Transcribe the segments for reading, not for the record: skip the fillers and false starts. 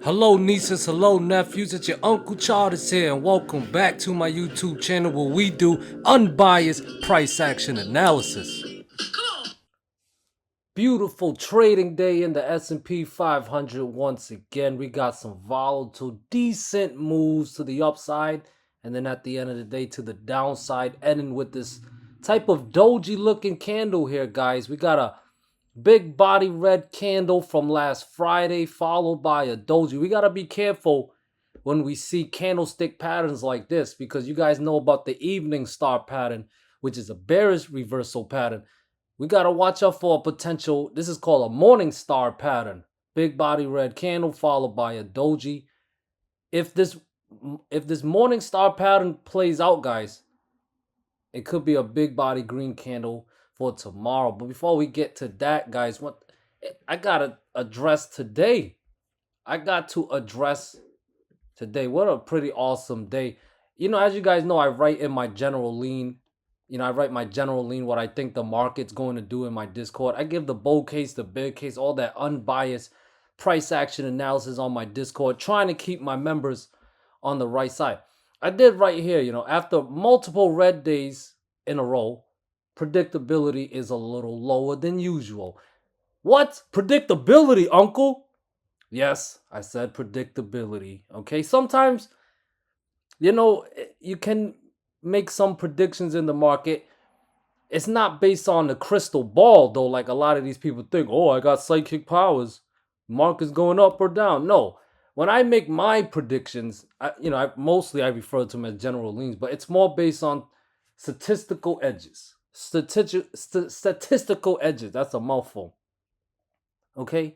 Hello nieces, hello nephews, it's your Uncle Charles here, and welcome back to my YouTube channel where we do unbiased price action analysis. Beautiful trading day in the S&P 500 once again. We got some volatile, decent moves to the upside, and then at the end of the day to the downside, ending with this type of doji looking candle here, guys. We got a big body red candle from last Friday, followed by a doji. We got to be careful when we see candlestick patterns like this, because you guys know about the evening star pattern, which is a bearish reversal pattern. We got to watch out for a potential, this is called a morning star pattern. Big body red candle followed by a doji. If this morning star pattern plays out, guys, it could be a big body green candle for tomorrow. But before we get to that, guys, what I gotta address today. What a pretty awesome day. You know, as you guys know, I write in my general lean. I write my general lean, what I think the market's going to do in my Discord. I give the bull case, the bear case, all that unbiased price action analysis on my Discord, trying to keep my members on the right side. I did right here, after multiple red days in a row, predictability is a little lower than usual. What? Predictability, uncle? Yes, I said predictability. Okay, sometimes, you can make some predictions in the market. It's not based on the crystal ball, though, like a lot of these people think. Oh, I got psychic powers. Market's going up or down. No. When I make my predictions, I refer to them as general leans, but it's more based on statistical edges. Statistical edges. That's a mouthful. Okay?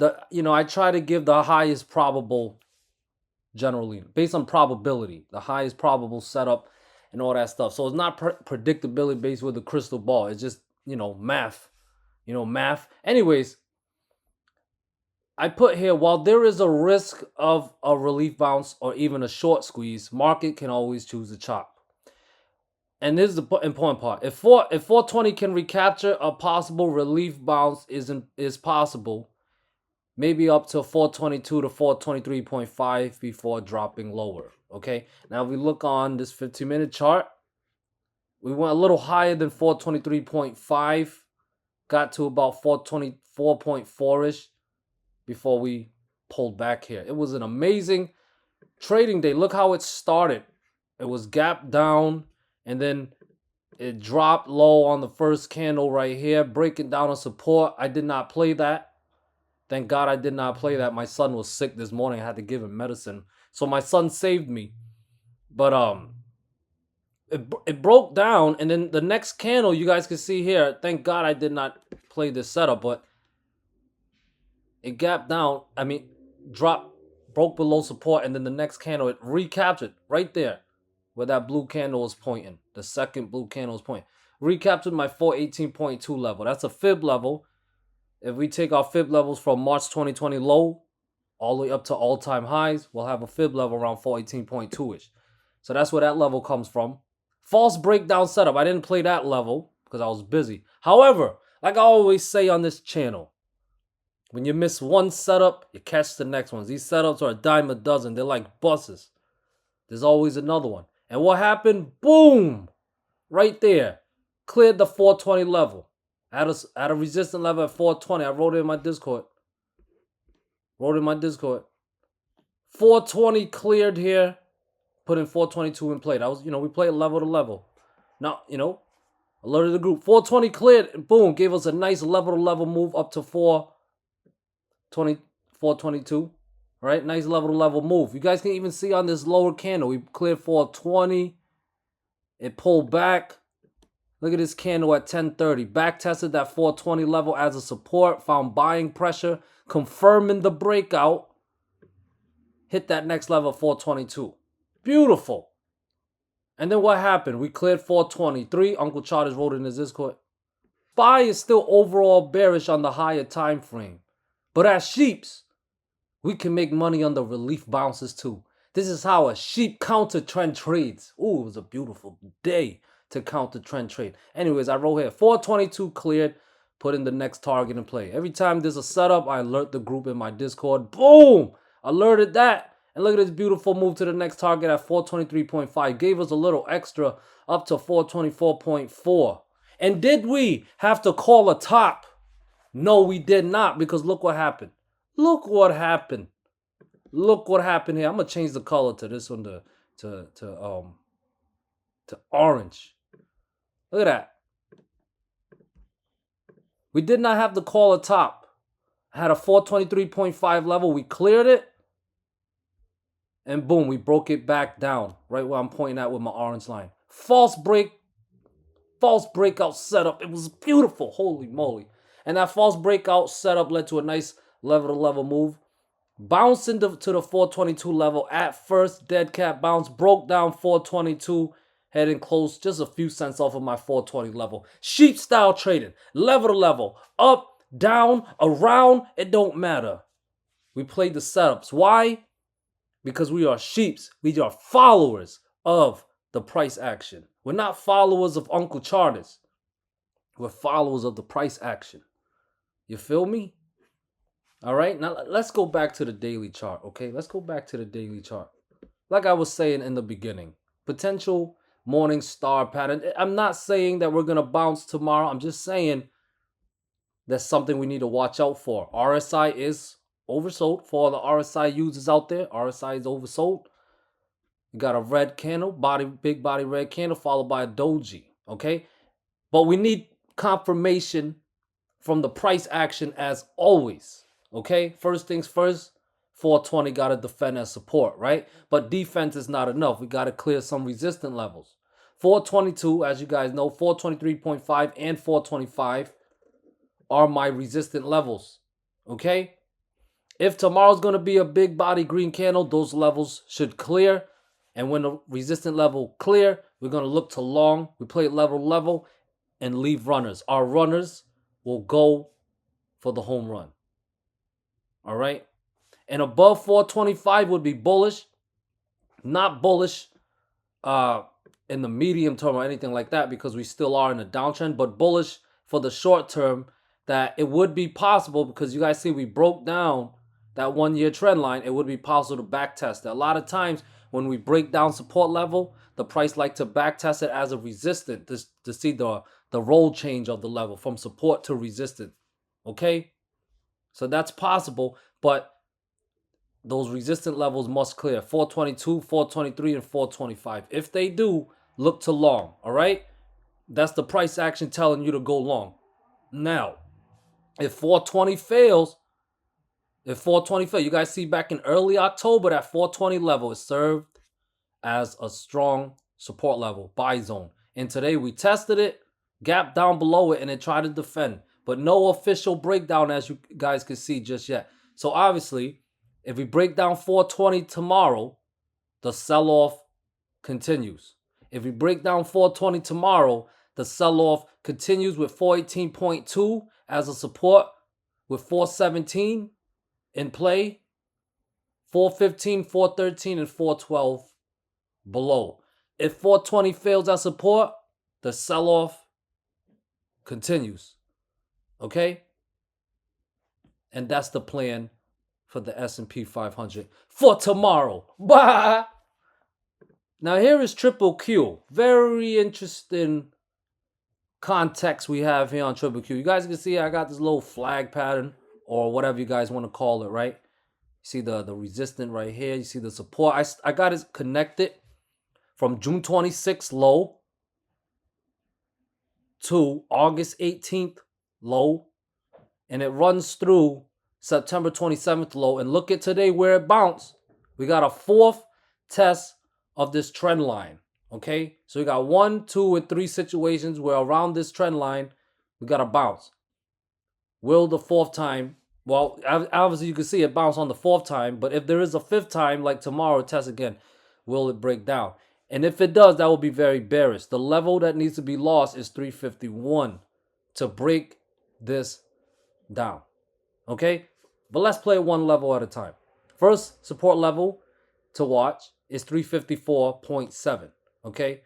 I try to give the highest probable general lean based on probability, the highest probable setup and all that stuff. So it's not predictability based with the crystal ball. It's just, math. Math. Anyways, I put here, while there is a risk of a relief bounce or even a short squeeze, market can always choose to chop. And this is the important part. If 420 can recapture, a possible relief bounce is possible, maybe up to 422 to 423.5 before dropping lower. Okay, now if we look on this 15-minute chart, we went a little higher than 423.5, got to about 424.4-ish before we pulled back here. It was an amazing trading day. Look how it started. It was gap down, and then it dropped low on the first candle right here, breaking down a support. I did not play that. Thank God I did not play that. My son was sick this morning. I had to give him medicine. So my son saved me. But it broke down, and then the next candle you guys can see here. Thank God I did not play this setup, but it gapped down. Broke below support, and then the next candle, it recaptured right there where that blue candle was pointing. The second blue candle was pointing. Recaptured my 418.2 level. That's a fib level. If we take our fib levels from March 2020 low all the way up to all-time highs, we'll have a fib level around 418.2-ish. So that's where that level comes from. False breakdown setup. I didn't play that level because I was busy. However, like I always say on this channel, when you miss one setup, you catch the next ones. These setups are a dime a dozen. They're like buses. There's always another one. And what happened? Boom! Right there. Cleared the 420 level. At a resistance level at 420. I wrote it in my Discord. 420 cleared here. Put in 422 in play. That was, we played level to level. Now, alerted the group. 420 cleared, and boom, gave us a nice level to level move up to 422. Right? Nice level to level move. You guys can even see on this lower candle, we cleared 420. It pulled back. Look at this candle at 10:30. Back tested that 420 level as a support. Found buying pressure. Confirming the breakout. Hit that next level, 422. Beautiful. And then what happened? We cleared 423. Uncle Charles wrote in his Discord. SPY is still overall bearish on the higher time frame. But as sheeps, we can make money on the relief bounces too. This is how a sheep counter trend trades. Ooh, it was a beautiful day to counter trend trade. Anyways, I wrote here 422 cleared, put in the next target and play. Every time there's a setup, I alert the group in my Discord. Boom! Alerted that. And look at this beautiful move to the next target at 423.5. Gave us a little extra up to 424.4. And did we have to call a top? No, we did not, because look what happened. Look what happened. Look what happened here. I'm gonna change the color to this one to orange. Look at that. We did not have to call a top. I had a 423.5 level. We cleared it. And boom, we broke it back down. Right where I'm pointing at with my orange line. False breakout setup. It was beautiful. Holy moly. And that false breakout setup led to a nice level-to-level move. Bounced into the 422 level at first. Dead cat bounce. Broke down 422. Heading close. Just a few cents off of my 420 level. Sheep style trading. Level to level. Up, down, around. It don't matter. We played the setups. Why? Because we are sheeps. We are followers of the price action. We're not followers of Uncle Charters. We're followers of the price action. You feel me? All right, now let's go back to the daily chart, okay? Let's go back to the daily chart. Like I was saying in the beginning, potential morning star pattern. I'm not saying that we're going to bounce tomorrow. I'm just saying that's something we need to watch out for. RSI is oversold. For all the RSI users out there, RSI is oversold. You got a red candle, big body red candle, followed by a doji, okay? But we need confirmation from the price action as always, okay? First things first, 420 got to defend as support, right? But defense is not enough. We got to clear some resistant levels. 422, as you guys know, 423.5 and 425 are my resistant levels, okay? If tomorrow's going to be a big body green candle, those levels should clear. And when the resistant level clear, we're going to look to long. We play level and leave runners. Our runners will go for the home run. All right? And above 425 would be bullish. Not bullish in the medium term or anything like that, because we still are in a downtrend, but bullish for the short term, that it would be possible, because you guys see we broke down that 1 year trend line. It would be possible to back test it. A lot of times when we break down support level, the price like to back test it as a resistance to see the roll change of the level from support to resistance. Okay? So that's possible, but those resistant levels must clear. 422, 423, and 425. If they do, look to long. All right? That's the price action telling you to go long. Now, if 420 fails, you guys see back in early October, that 420 level is served as a strong support level, buy zone. And today we tested it, gap down below it, and it tried to defend. But no official breakdown, as you guys can see just yet. So obviously, if we break down 420 tomorrow, the sell-off continues. If we break down 420 tomorrow, the sell-off continues with 418.2 as a support, with 417 in play, 415, 413, and 412 below. If 420 fails as support, the sell-off continues. Okay? And that's the plan for the S&P 500 for tomorrow. Bye! Now here is Triple Q. Very interesting context we have here on Triple Q. You guys can see I got this little flag pattern, or whatever you guys want to call it, right? You see the resistance right here. You see the support. I got it connected from June 26th low to August 18th low. And it runs through September 27th low. And look at today where it bounced. We got a fourth test of this trend line. Okay? So we got 1, 2, and 3 situations where around this trend line, we got a bounce. Will the fourth time, well, obviously you can see it bounce on the fourth time, but if there is a fifth time, like tomorrow, test again, will it break down? And if it does, that will be very bearish. The level that needs to be lost is 351 to break this down. Okay? But let's play one level at a time. First support level to watch is 354.7. Okay?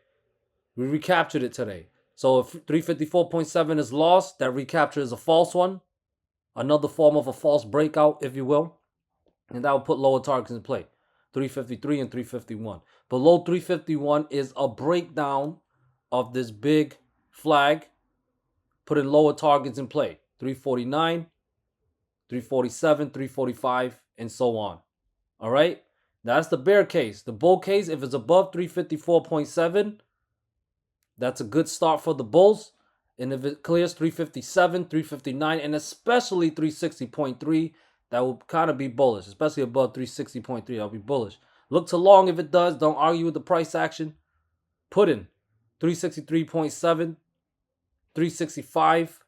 We recaptured it today. So if 354.7 is lost, that recapture is a false one. Another form of a false breakout, if you will. And that will put lower targets in play. 353 and 351. Below 351 is a breakdown of this big flag, putting lower targets in play. 349, 347, 345, and so on. All right? That's the bear case. The bull case, if it's above 354.7, that's a good start for the bulls. And if it clears 357, 359, and especially 360.3, that will kind of be bullish, especially above 360.3. That'll be bullish. Look to long if it does. Don't argue with the price action. Put in 363.7, 365,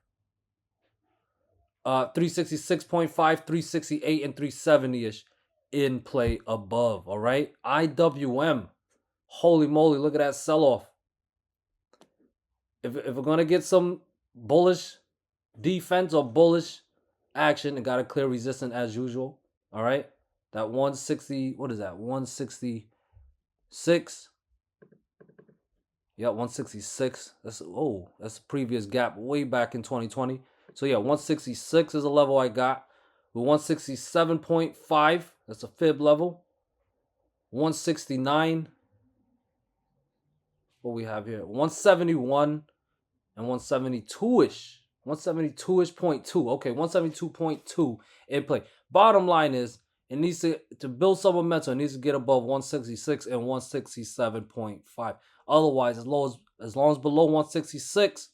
366.5, 368, and 370-ish in play above. All right. IWM. Holy moly, look at that sell-off. If we're going to get some bullish defense or bullish action, it got a clear resistance as usual. All right. That 160, what is that? 166. Yeah, 166. That's the previous gap way back in 2020. So yeah, 166 is a level I got. With 167.5, that's a fib level. 169. What we have here? 171 and 172-ish. 172-ish 0.2. Okay, 172.2 in play. Bottom line is, it needs to build some momentum. It needs to get above 166 and 167.5. Otherwise, as long as below 166,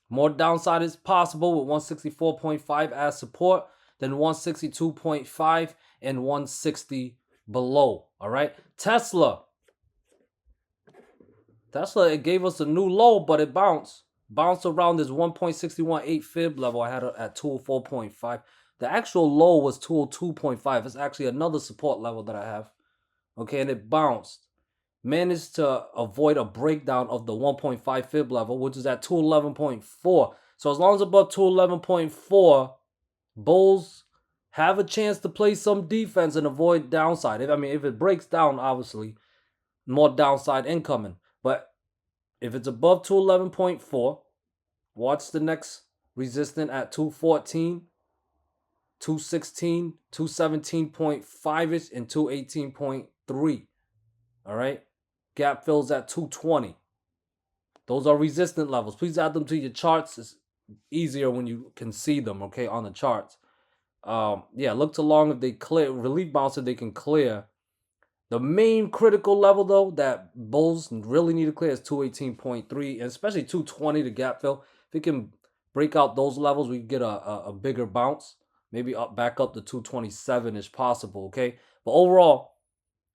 more downside is possible with 164.5 as support, then 162.5 and 160 below. All right. Tesla, it gave us a new low, but it bounced around this 1.618 fib level. I had it at 204.5. The actual low was 202.5. It's actually another support level that I have. Okay, and it bounced. Managed to avoid a breakdown of the 1.5 fib level, which is at 211.4. So as long as above 211.4, bulls have a chance to play some defense and avoid downside. If it breaks down, obviously, more downside incoming. But if it's above 211.4, watch the next resistance at 214, 216, 217.5-ish, and 218.3. All right? Gap fills at 220. Those are resistant levels. Please add them to your charts. It's easier when you can see them, okay, on the charts. Yeah, look to long if they clear. Relief bounce if they can clear. The main critical level, though, that bulls really need to clear is 218.3, and especially 220 to gap fill. If we can break out those levels, we can get a bigger bounce. Maybe back up to 227 is possible, okay? But overall,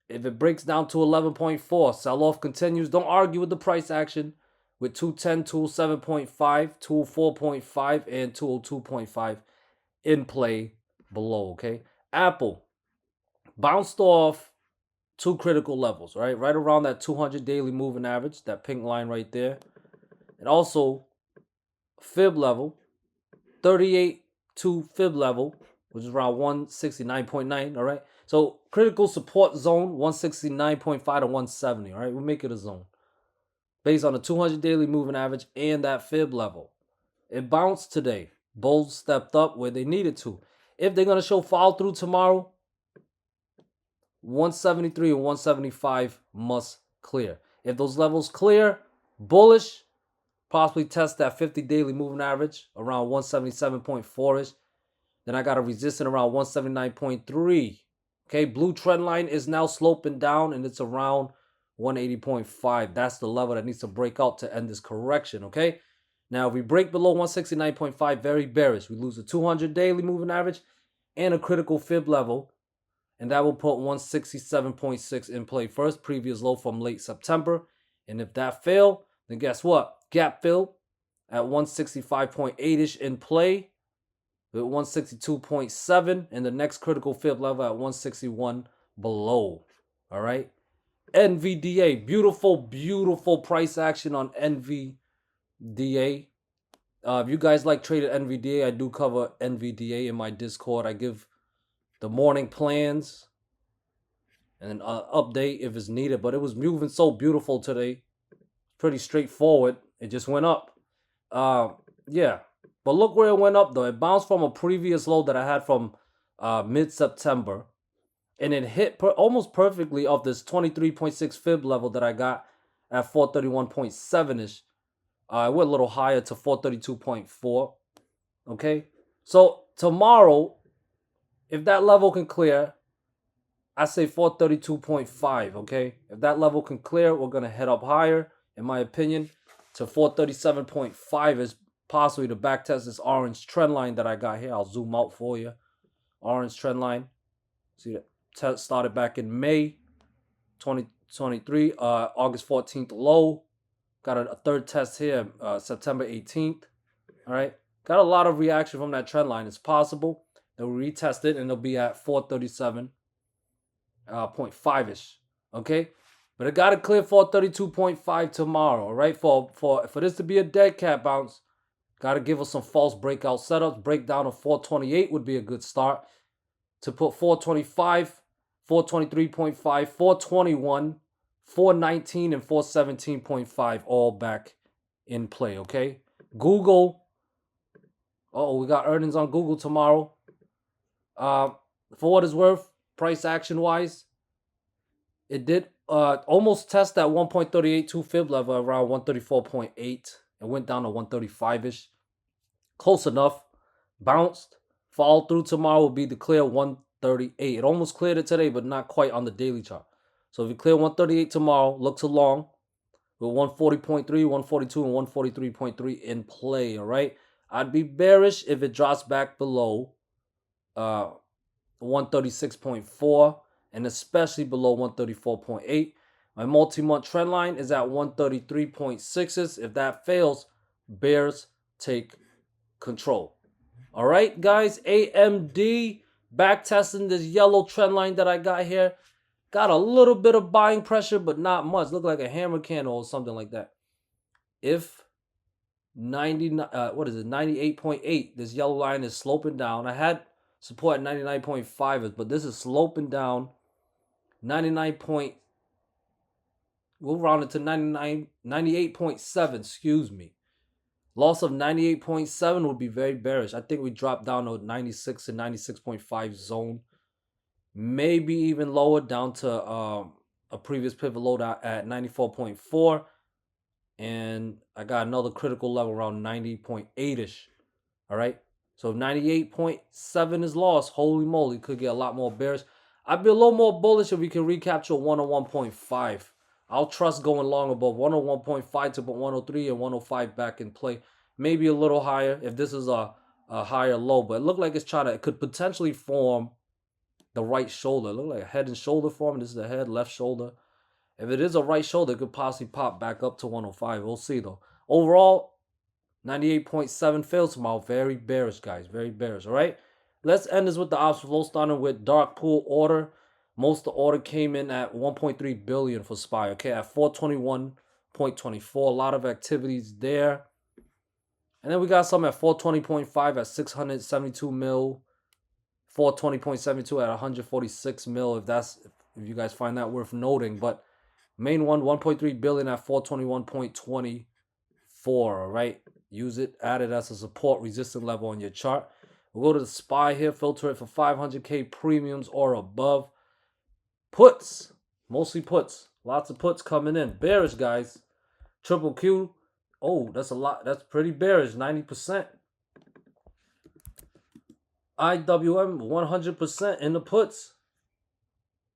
if it breaks down to 11.4, sell-off continues. Don't argue with the price action with 210, 207.5, 204.5, and 202.5 in play below, okay? Apple bounced off two critical levels, right? Right around that 200 daily moving average, that pink line right there. And also fib level, 38 to fib level, which is around 169.9, all right? So critical support zone, 169.5 to 170, all right? We'll make it a zone based on the 200 daily moving average and that fib level. It bounced today. Bulls stepped up where they needed to. If they're going to show follow through tomorrow, 173 and 175 must clear. If those levels clear, bullish, possibly test that 50 daily moving average around 177.4-ish. Then I got a resistance around 179.3. Okay, blue trend line is now sloping down and it's around 180.5. That's the level that needs to break out to end this correction, okay? Now, if we break below 169.5, very bearish. We lose the 200 daily moving average and a critical fib level, and that will put 167.6 in play first, previous low from late September. And if that fail, then guess what? Gap fill at 165.8-ish in play with 162.7 and the next critical fib level at 161 below. All right. NVDA, beautiful price action on NVDA. If you guys like traded NVDA, I do cover NVDA in my Discord. I give the morning plans and an update if it's needed, but it was moving so beautiful today. Pretty straightforward. It just went up. Yeah. But look where it went up though. It bounced from a previous low that I had from mid-September. And it hit almost perfectly off this 23.6 fib level that I got at 431.7-ish. I went a little higher to 432.4. Okay. So tomorrow, if that level can clear, I say 432.5. Okay. If that level can clear, we're going to head up higher, in my opinion, to 437.5 is possibly to backtest this orange trend line that I got here. I'll zoom out for you. Orange trend line. See that? Test started back in May 2023, August 14th low. Got a third test here, September 18th. All right. Got a lot of reaction from that trend line. It's possible that we retest it and it'll be at 437.5-ish. Okay. But it got to clear 432.5 tomorrow. All right. For this to be a dead cat bounce, got to give us some false breakout setups. Breakdown of 428 would be a good start. To put 425, 423.5, 421, 419, and 417.5 all back in play, okay? Google. We got earnings on Google tomorrow. For what it's worth, price action-wise, it did almost test that 1.382 fib level around 134.8. It went down to 135-ish. Close enough. Bounced. Follow through tomorrow will be to clear 138. It almost cleared it today, but not quite on the daily chart. So if you clear 138 tomorrow, look to long with 140.3, 142, and 143.3 in play, all right? I'd be bearish if it drops back below 136.4 and especially below 134.8. My multi-month trend line is at 133.6s. If that fails, bears take control. All right, guys, AMD back testing this yellow trend line that I got here. Got a little bit of buying pressure, but not much. Look like a hammer candle or something like that. If 98.8, this yellow line is sloping down. I had support at 99.5, but this is sloping down. 99. We'll round it to 98.7, excuse me. Loss of 98.7 would be very bearish. I think we dropped down to 96 and 96.5 zone. Maybe even lower down to a previous pivot low at 94.4. And I got another critical level around 90.8-ish. All right. So if 98.7 is lost, holy moly, could get a lot more bearish. I'd be a little more bullish if we can recapture 101.5. I'll trust going long above 101.5 to put 103 and 105 back in play. Maybe a little higher if this is a higher low. But it looked like it could potentially form the right shoulder. It looked like a head and shoulder form. This is the head, left shoulder. If it is a right shoulder, it could possibly pop back up to 105. We'll see, though. Overall, 98.7 fails tomorrow. Very bearish, guys. Very bearish, all right? Let's end this with the option flow, starting with dark pool order. Most of the order came in at 1.3 billion for SPY, okay, at 421.24. A lot of activities there. And then we got some at 420.5 at 672 mil. 420.72 at 146 mil, if you guys find that worth noting. But main one, 1.3 billion at 421.24, all right? Use it, add it as a support resistance level on your chart. We'll go to the SPY here, filter it for 500K premiums or above. Puts, mostly puts. Lots of puts coming in. Bearish, guys. Triple Q. Oh, that's a lot. That's pretty bearish, 90%. IWM, 100% in the puts.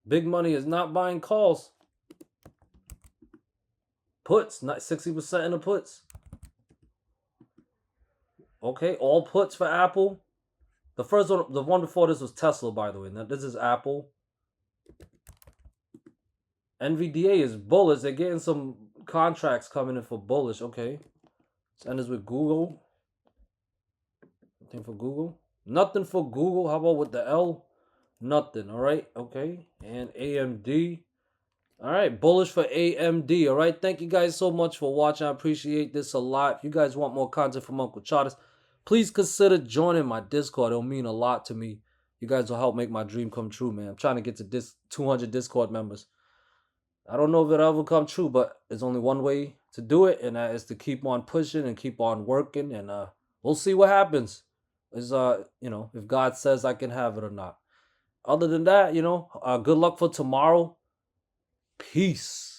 Big money is not buying calls. Puts, not 60% in the puts. Okay, all puts for Apple. The first one, the one before this was Tesla, by the way. Now this is Apple. NVDA is bullish. They're getting some contracts coming in for bullish. Okay. Let's end this with Google. Nothing for Google. Nothing for Google. How about with the L? Nothing. All right. Okay. And AMD. All right. Bullish for AMD. All right. Thank you guys so much for watching. I appreciate this a lot. If you guys want more content from Uncle Charters, please consider joining my Discord. It'll mean a lot to me. You guys will help make my dream come true, man. I'm trying to get to 200 Discord members. I don't know if it'll ever come true, but there's only one way to do it, and that is to keep on pushing and keep on working, and we'll see what happens. Is if God says I can have it or not. Other than that, good luck for tomorrow. Peace.